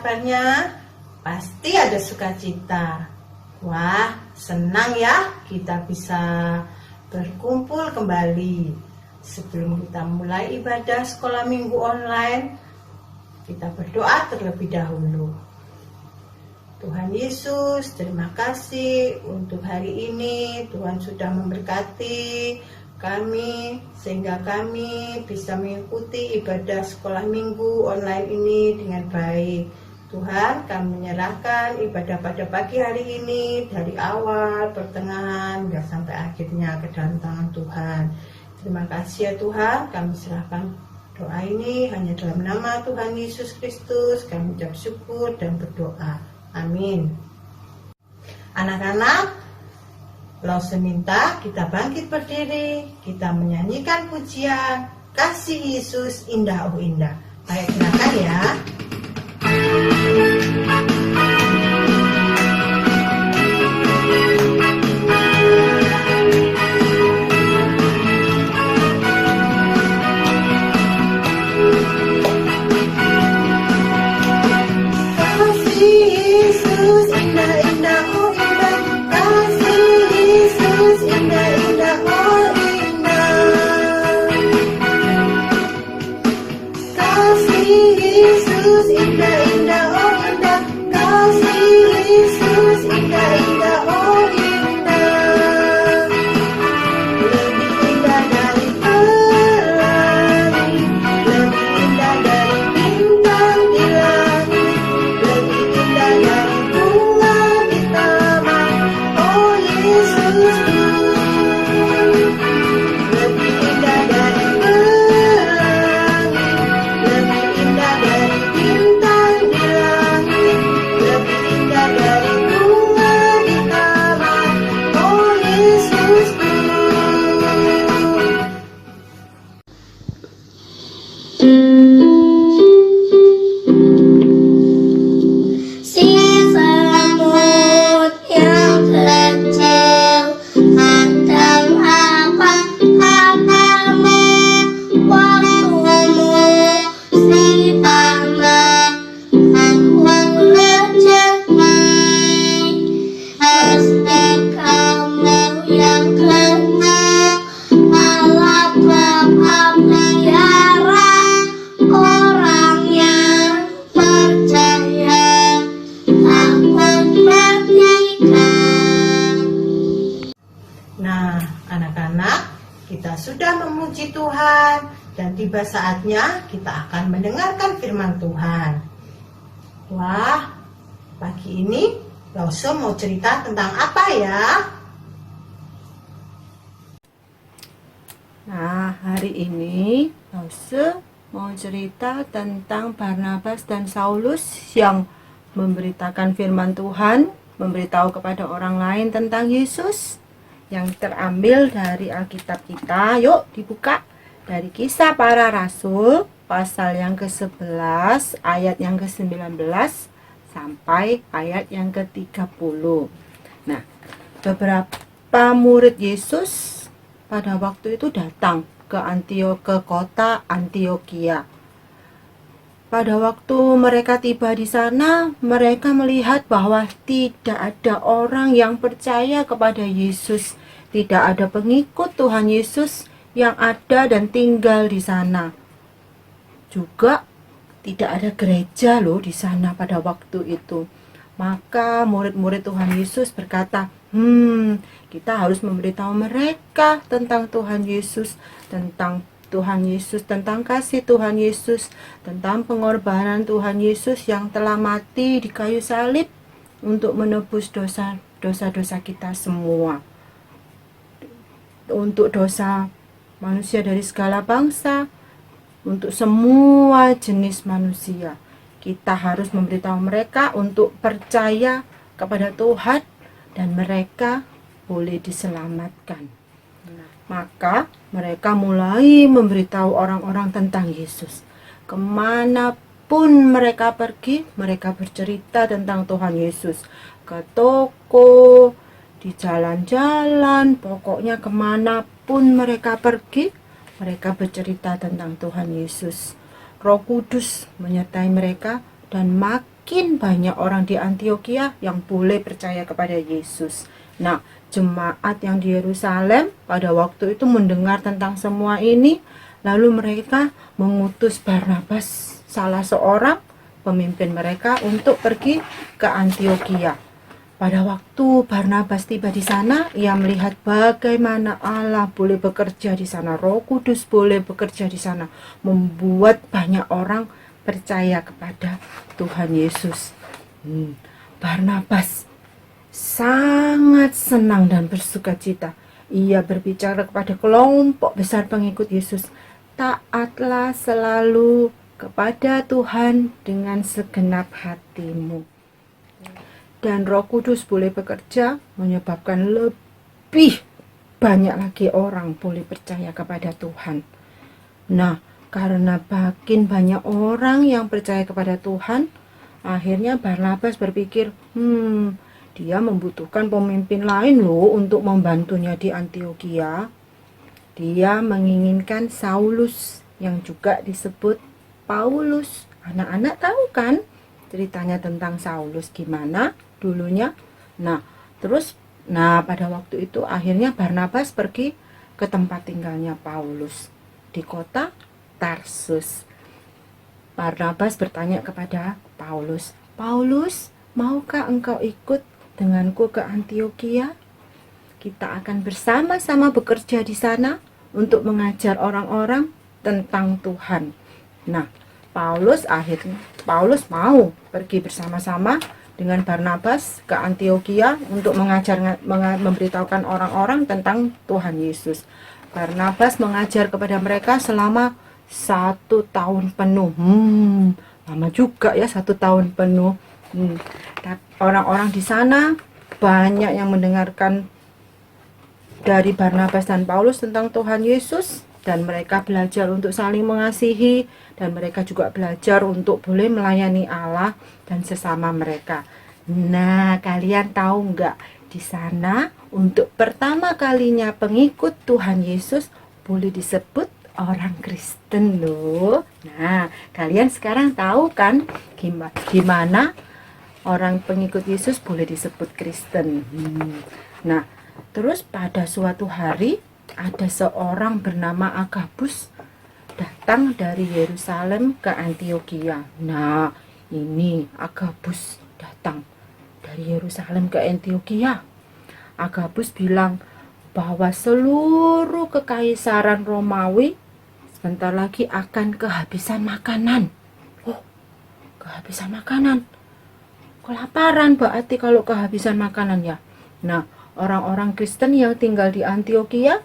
kabarnya? Pasti ada sukacita. Wah, senang ya kita bisa berkumpul kembali. Sebelum kita mulai ibadah sekolah minggu online, kita berdoa terlebih dahulu. Tuhan Yesus, terima kasih untuk hari ini. Tuhan sudah memberkati kami sehingga kami bisa mengikuti ibadah sekolah minggu online ini dengan baik. Tuhan, kami menyerahkan ibadah pada pagi hari ini dari awal, pertengahan, hingga sampai akhirnya ke dalam tangan Tuhan. Terima kasih ya Tuhan, kami serahkan doa ini hanya dalam nama Tuhan Yesus Kristus. Kami ucap syukur dan berdoa. Amin. Anak-anak, Lause minta kita bangkit berdiri, kita menyanyikan pujian Kasih Yesus Indah Oh Indah. Ayo silakan ya. Nah, anak-anak, kita sudah memuji Tuhan dan tiba saatnya kita akan mendengarkan firman Tuhan. Wah, pagi ini Lause mau cerita tentang apa ya? Nah, hari ini Lause mau cerita tentang Barnabas dan Saulus yang memberitakan firman Tuhan, memberitahu kepada orang lain tentang Yesus, yang terambil dari Alkitab kita. Yuk dibuka dari Kisah Para Rasul pasal yang ke-11 ayat yang ke-19 sampai ayat yang ke-30. Nah, beberapa murid Yesus pada waktu itu datang ke kota Antiokhia. Pada waktu mereka tiba di sana, mereka melihat bahwa tidak ada orang yang percaya kepada Yesus. Tidak ada pengikut Tuhan Yesus yang ada dan tinggal di sana. Juga tidak ada gereja loh di sana pada waktu itu. Maka murid-murid Tuhan Yesus berkata, kita harus memberitahu mereka tentang Tuhan Yesus, tentang kasih Tuhan Yesus, tentang pengorbanan Tuhan Yesus yang telah mati di kayu salib untuk menebus dosa-dosa kita semua. Untuk dosa manusia dari segala bangsa, untuk semua jenis manusia. Kita harus memberitahu mereka untuk percaya kepada Tuhan dan mereka boleh diselamatkan. Maka mereka mulai memberitahu orang-orang tentang Yesus. Kemanapun mereka pergi, mereka bercerita tentang Tuhan Yesus. Ke toko, di jalan-jalan, pokoknya kemanapun mereka pergi, mereka bercerita tentang Tuhan Yesus. Roh Kudus menyertai mereka dan makin makin banyak orang di Antiokhia yang boleh percaya kepada Yesus. Nah, jemaat yang di Yerusalem pada waktu itu mendengar tentang semua ini, lalu mereka mengutus Barnabas, salah seorang pemimpin mereka, untuk pergi ke Antiokhia. Pada waktu Barnabas tiba di sana, ia melihat bagaimana Allah boleh bekerja di sana, Roh Kudus boleh bekerja di sana, membuat banyak orang percaya kepada Tuhan Yesus. Barnabas sangat senang dan bersukacita. Ia berbicara kepada kelompok besar pengikut Yesus, taatlah selalu kepada Tuhan dengan segenap hatimu. Dan Roh Kudus boleh bekerja menyebabkan lebih banyak lagi orang boleh percaya kepada Tuhan. Nah, karena makin banyak orang yang percaya kepada Tuhan, akhirnya Barnabas berpikir, dia membutuhkan pemimpin lain loh untuk membantunya di Antiokhia. Dia menginginkan Saulus yang juga disebut Paulus. Anak-anak tahu kan ceritanya tentang Saulus gimana dulunya? Nah, pada waktu itu akhirnya Barnabas pergi ke tempat tinggalnya Paulus di kota Tarsus. Barnabas bertanya kepada Paulus, "Paulus, maukah engkau ikut denganku ke Antiokhia? Kita akan bersama-sama bekerja di sana untuk mengajar orang-orang tentang Tuhan." Nah, Paulus mau pergi bersama-sama dengan Barnabas ke Antiokhia untuk memberitahukan orang-orang tentang Tuhan Yesus. Barnabas mengajar kepada mereka selama 1 tahun penuh. Lama juga ya 1 tahun penuh. Orang-orang di sana banyak yang mendengarkan dari Barnabas dan Paulus tentang Tuhan Yesus, dan mereka belajar untuk saling mengasihi, dan mereka juga belajar untuk boleh melayani Allah dan sesama mereka. Nah, kalian tahu nggak, di sana untuk pertama kalinya pengikut Tuhan Yesus boleh disebut orang Kristen loh. Nah, kalian sekarang tahu kan gimana orang pengikut Yesus boleh disebut Kristen. Nah, terus pada suatu hari ada seorang bernama Agabus datang dari Yerusalem ke Antiokhia. Nah, ini Agabus datang dari Yerusalem ke Antiokhia. Agabus bilang bahwa seluruh kekaisaran Romawi sebentar lagi akan kehabisan makanan. Kehabisan makanan. Kelaparan berarti kalau kehabisan makanan ya. Nah, orang-orang Kristen yang tinggal di Antiokhia,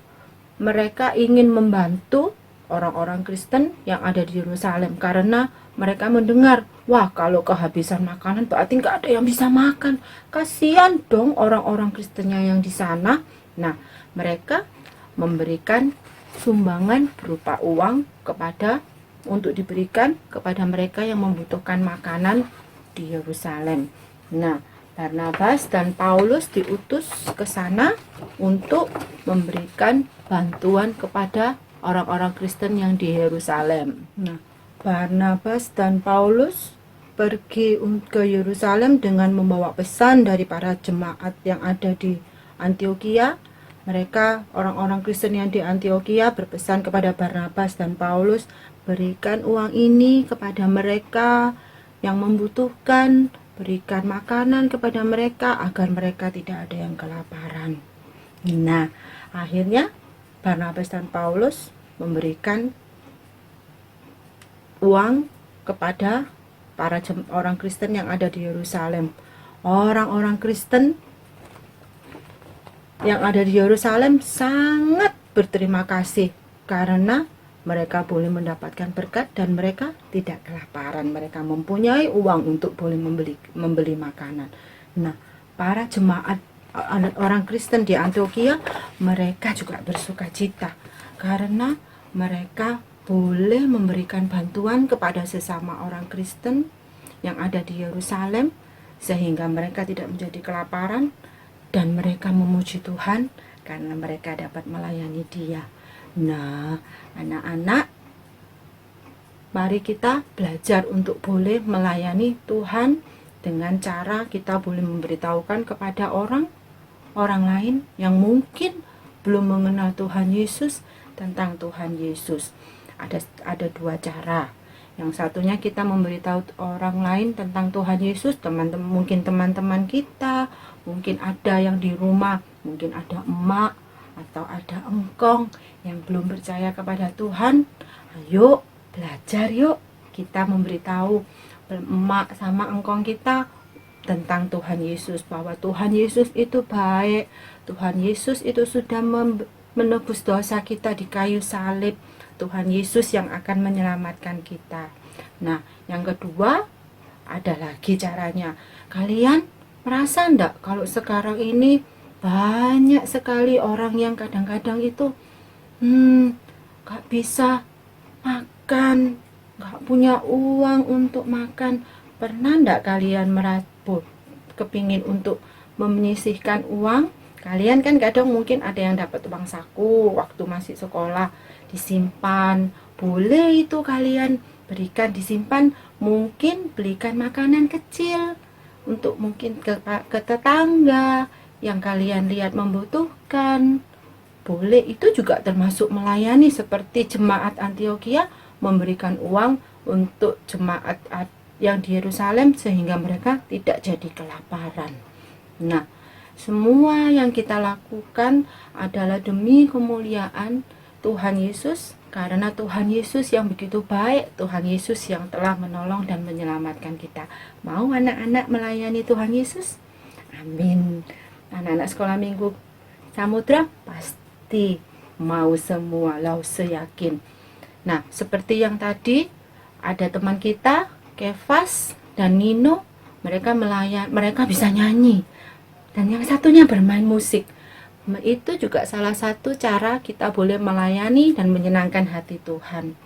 mereka ingin membantu orang-orang Kristen yang ada di Yerusalem karena mereka mendengar, wah kalau kehabisan makanan berarti nggak ada yang bisa makan. Kasihan dong orang-orang Kristennya yang di sana. Nah, mereka memberikan sumbangan berupa uang untuk diberikan kepada mereka yang membutuhkan makanan di Yerusalem. Nah, Barnabas dan Paulus diutus ke sana untuk memberikan bantuan kepada orang-orang Kristen yang di Yerusalem. Nah, Barnabas dan Paulus pergi ke Yerusalem dengan membawa pesan dari para jemaat yang ada di Antiokhia. Mereka, orang-orang Kristen yang di Antiokhia, berpesan kepada Barnabas dan Paulus, berikan uang ini kepada mereka yang membutuhkan, berikan makanan kepada mereka agar mereka tidak ada yang kelaparan. Nah, akhirnya Barnabas dan Paulus memberikan uang kepada para orang Kristen yang ada di Yerusalem. Orang-orang Kristen yang ada di Yerusalem sangat berterima kasih karena mereka boleh mendapatkan berkat dan mereka tidak kelaparan. Mereka mempunyai uang untuk boleh membeli makanan. Nah, para jemaat orang Kristen di Antiokhia, mereka juga bersukacita karena mereka boleh memberikan bantuan kepada sesama orang Kristen yang ada di Yerusalem sehingga mereka tidak menjadi kelaparan, dan mereka memuji Tuhan karena mereka dapat melayani Dia. Nah, anak-anak, mari kita belajar untuk boleh melayani Tuhan dengan cara kita boleh memberitahukan kepada orang lain yang mungkin belum mengenal Tuhan Yesus tentang Tuhan Yesus. Ada dua cara. Yang satunya kita memberitahu orang lain tentang Tuhan Yesus, mungkin teman-teman kita, mungkin ada yang di rumah, mungkin ada emak atau ada engkong yang belum percaya kepada Tuhan. Ayo belajar yuk, kita memberitahu emak sama engkong kita tentang Tuhan Yesus, bahwa Tuhan Yesus itu baik, Tuhan Yesus itu sudah menebus dosa kita di kayu salib, Tuhan Yesus yang akan menyelamatkan kita. Nah, yang kedua, ada lagi caranya. Kalian merasa enggak kalau sekarang ini banyak sekali orang yang kadang-kadang itu gak bisa makan, gak punya uang untuk makan. Pernah enggak kalian kepingin untuk menyisihkan uang? Kalian kan kadang mungkin ada yang dapat uang saku waktu masih sekolah, disimpan. Boleh itu kalian berikan, disimpan, mungkin belikan makanan kecil untuk mungkin ke tetangga yang kalian lihat membutuhkan. Boleh, itu juga termasuk melayani, seperti jemaat Antioquia memberikan uang untuk jemaat yang di Yerusalem sehingga mereka tidak jadi kelaparan. Nah, semua yang kita lakukan adalah demi kemuliaan Tuhan Yesus, karena Tuhan Yesus yang begitu baik, Tuhan Yesus yang telah menolong dan menyelamatkan kita. Mau anak-anak melayani Tuhan Yesus? Amin. Anak-anak sekolah minggu Samudra pasti mau semua, Lause yakin. Nah, seperti yang tadi ada teman kita Kefas dan Nino, mereka bisa nyanyi, dan yang satunya bermain musik. Itu juga salah satu cara kita boleh melayani dan menyenangkan hati Tuhan.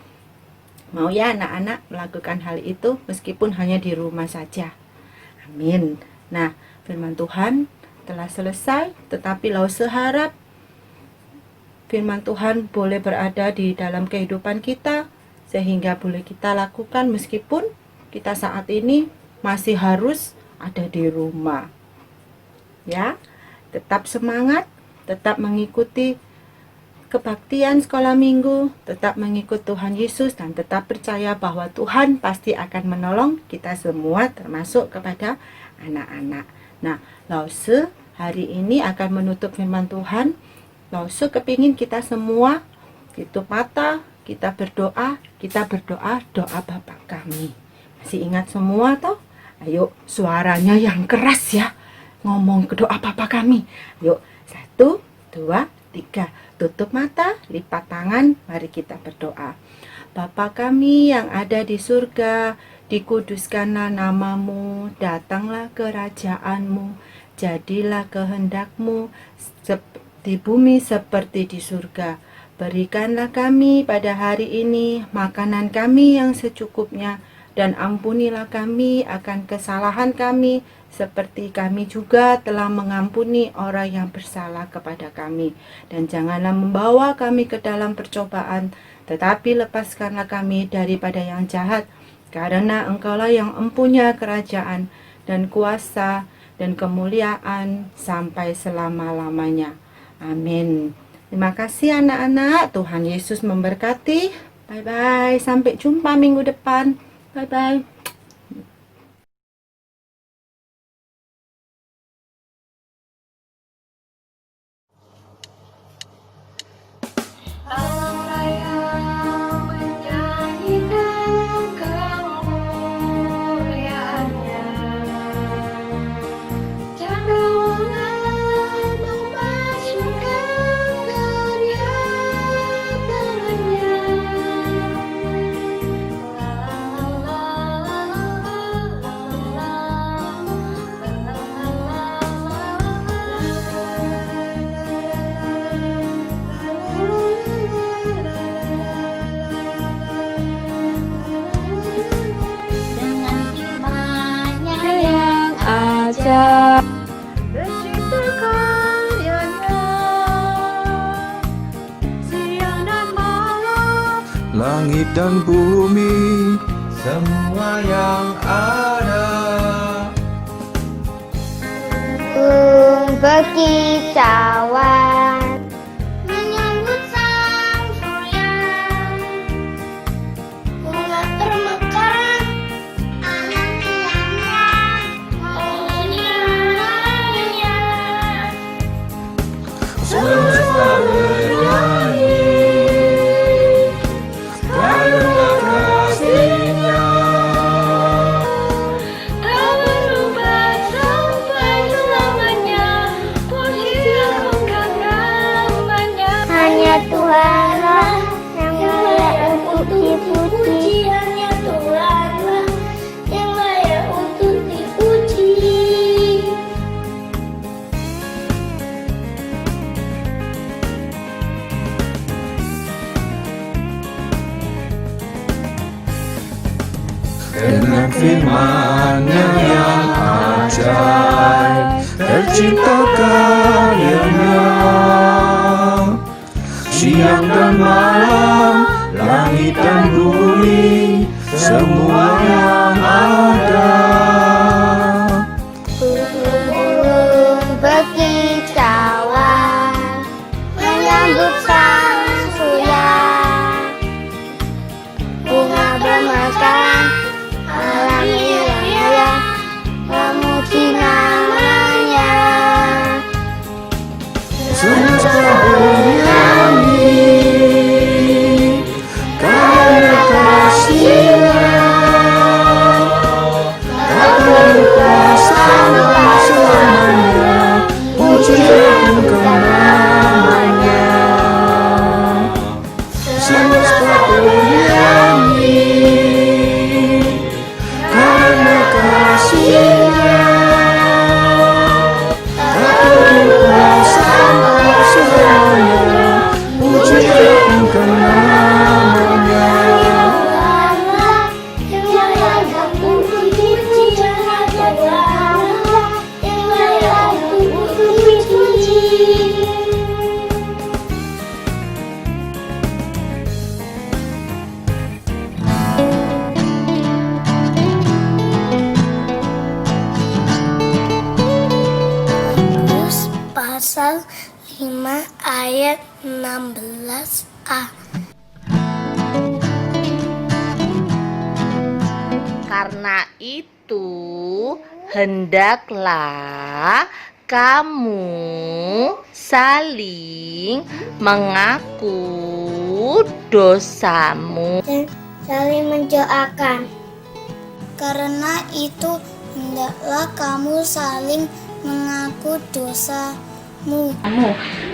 Mau ya anak-anak melakukan hal itu meskipun hanya di rumah saja. Amin. Nah, firman Tuhan telah selesai, tetapi Lause harap firman Tuhan boleh berada di dalam kehidupan kita sehingga boleh kita lakukan meskipun kita saat ini masih harus ada di rumah. Ya, tetap semangat, tetap mengikuti kebaktian sekolah minggu, tetap mengikut Tuhan Yesus, dan tetap percaya bahwa Tuhan pasti akan menolong kita semua, termasuk kepada anak-anak. Nah, Lause hari ini akan menutup firman Tuhan. Lause kepingin kita semua tutup mata, kita berdoa doa Bapa kami. Masih ingat semua toh? Ayo, suaranya yang keras ya, ngomong ke doa Bapa kami. Yuk, 1, 2, 3. Tutup mata, lipat tangan, mari kita berdoa. Bapa kami yang ada di surga, dikuduskanlah namamu, datanglah kerajaanmu, jadilah kehendakmu di bumi seperti di surga. Berikanlah kami pada hari ini makanan kami yang secukupnya, dan ampunilah kami akan kesalahan kami, seperti kami juga telah mengampuni orang yang bersalah kepada kami. Dan janganlah membawa kami ke dalam percobaan, tetapi lepaskanlah kami daripada yang jahat, karena Engkaulah yang empunya kerajaan dan kuasa dan kemuliaan sampai selama-lamanya. Amin. Terima kasih anak-anak, Tuhan Yesus memberkati. Bye-bye, sampai jumpa minggu depan. Bye-bye. Langit dan bumi, semua yang ada berkicauan menyambut sang surya, bunga bermekaran, alam tiang-tiang, menyanyinya. Semesta bernyanyi karena kasih-Nya. Tak berubah sampai selamanya, pujian bukan namanya. Hanya Tuhanlah yang layak untuk dipuji. Hanya Tuhanlah yang layak untuk dipuji. Dengan firman-Nya yang ajaib, tercipta karyanya. Siang dan malam, langit dan bumi, semua yang ada. Burung berkicauan menyambut sang surya, bunga bermekaran, alam raya memuji namanya. Semesta bernyanyi karena kasih-Nya. Tak berubah sampai selamanya, pujian bukan namanya. Semesta bernyanyi karena kasih-Nya. Tak berubah sampai selamanya, pujian bukan namanya. Tuhanlah yang layak untuk dipuji. Hanya Tuhanlah yang layak untuk dipuji. Markus pasal 5 ayat 16a. Karena itu, hendaklah kamu saling mengaku dosamu. Dan saling mendoakan. Karena itu hendaklah kamu saling mengaku dosamu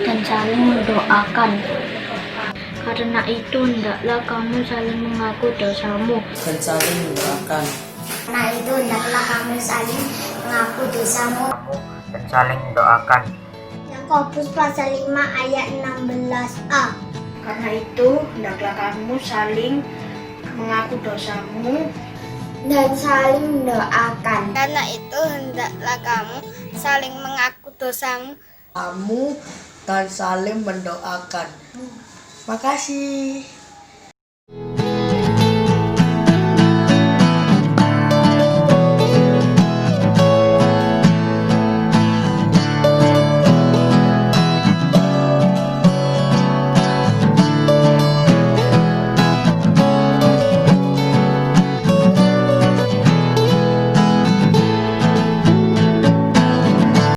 dan saling mendoakan. Karena itu hendaklah kamu saling mengaku dosamu dan saling mendoakan. Karena itu hendaklah kamu saling mengaku dosamu Dan saling mendoakan. Yakobus pasal 5 ayat 16a. Karena itu hendaklah kamu saling mengaku dosamu Dan saling mendoakan. Karena itu hendaklah kamu saling mengaku dosamu Kamu dan saling mendoakan. Makasih.